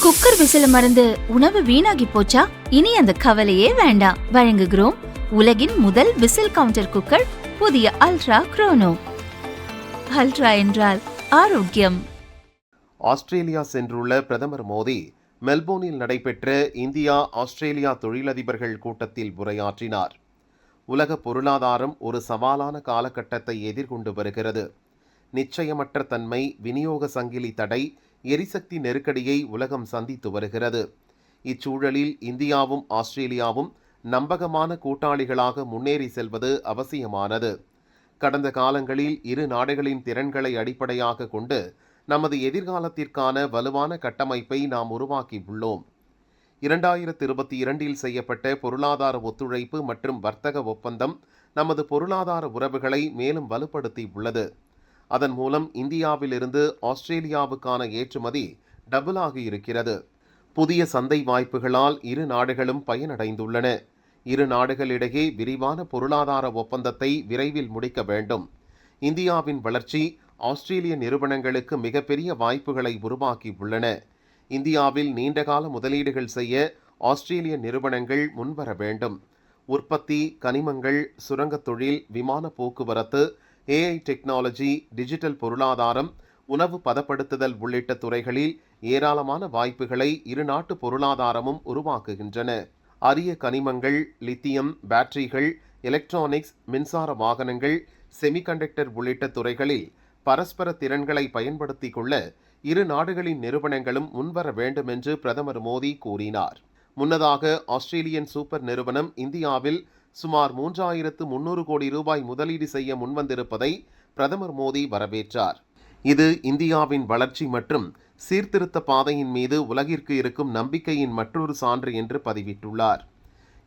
Cooker விசில மறந்து உணவு வீணாகி போச்சா? இனி அந்த கவலையே வேண்டாம். வழங்குகிறோம் உலகின் முதல் விசில் கவுண்டர் குக்கர், புதிய அல்ட்ரா குரோனோ. அல்ட்ரா என்றால் ஆரோக்கியம். ஆஸ்திரேலியா சென்றுள்ள பிரதமர் மோடி மெல்போர்னில் நடைபெற்ற இந்தியா ஆஸ்திரேலியா தொழிலதிபர்கள் கூட்டத்தில் உரையாற்றினார். உலக பொருளாதாரம் ஒரு சவாலான காலகட்டத்தை எதிர்கொண்டு வருகிறது. நிச்சயமற்ற தன்மை, விநியோக சங்கிலி தடை, எரிசக்தி நெருக்கடியை உலகம் சந்தித்து வருகிறது. இச்சூழலில் இந்தியாவும் ஆஸ்திரேலியாவும் நம்பகமான கூட்டாளிகளாக முன்னேறி செல்வது அவசியமானது. கடந்த காலங்களில் இரு நாடுகளின் திறன்களை அடிப்படையாக கொண்டு நமது எதிர்காலத்திற்கான வலுவான கட்டமைப்பை நாம் உருவாக்கியுள்ளோம். 2022 செய்யப்பட்ட பொருளாதார ஒத்துழைப்பு மற்றும் வர்த்தக ஒப்பந்தம் நமது பொருளாதார உறவுகளை மேலும் வலுப்படுத்தி உள்ளது. அதன் மூலம் இந்தியாவிலிருந்து ஆஸ்திரேலியாவுக்கான ஏற்றுமதி டபுள் ஆகி இருக்கிறது. புதிய சந்தை வாய்ப்புகளால் இரு நாடுகளும் பயனடைந்துள்ளன. இரு நாடுகளிடையே விரிவான பொருளாதார ஒப்பந்தத்தை விரைவில் முடிக்க வேண்டும். இந்தியாவின் வளர்ச்சி ஆஸ்திரேலிய நிறுவனங்களுக்கு மிகப்பெரிய வாய்ப்புகளை உருவாக்கி உள்ளன. இந்தியாவில் நீண்டகால முதலீடுகள் செய்ய ஆஸ்திரேலிய நிறுவனங்கள் முன்வர வேண்டும். உற்பத்தி, கனிமங்கள், சுரங்கத் தொழில், விமான போக்குவரத்து, AI டெக்னாலஜி, டிஜிட்டல் பொருளாதாரம், உணவு பதப்படுத்துதல் உள்ளிட்ட துறைகளில் ஏராளமான வாய்ப்புகளை இரு நாட்டு பொருளாதாரமும் உருவாக்குகின்றன. அரிய கனிமங்கள், லித்தியம், பேட்டரிகள், எலக்ட்ரானிக்ஸ், மின்சார வாகனங்கள், செமிகண்டக்டர் உள்ளிட்ட துறைகளில் பரஸ்பர திறன்களை பயன்படுத்திக் கொள்ள இரு நாடுகளின் நிறுவனங்களும் முன்வர வேண்டும் என்று பிரதமர் மோடி கூறினார். முன்னதாக ஆஸ்திரேலியன் சூப்பர் நிறுவனம் இந்தியாவில் சுமார் 3300 கோடி ரூபாய் முதலீடு செய்ய முன்வந்திருப்பதை பிரதமர் மோடி வரவேற்றார். இது இந்தியாவின் வளர்ச்சி மற்றும் சீர்திருத்த பாதையின் மீது உலகிற்கு இருக்கும் நம்பிக்கையின் மற்றொரு சான்று என்று பதிவிட்டுள்ளார்.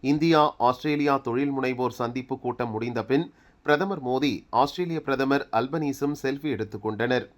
இந்தியா ஆஸ்திரேலியா தொழில் முனைவோர் சந்திப்பு கூட்டம் முடிந்த பின் பிரதமர் மோடி, ஆஸ்திரேலிய பிரதமர் அல்பனீஸும் செல்ஃபி எடுத்துக் கொண்டனர்.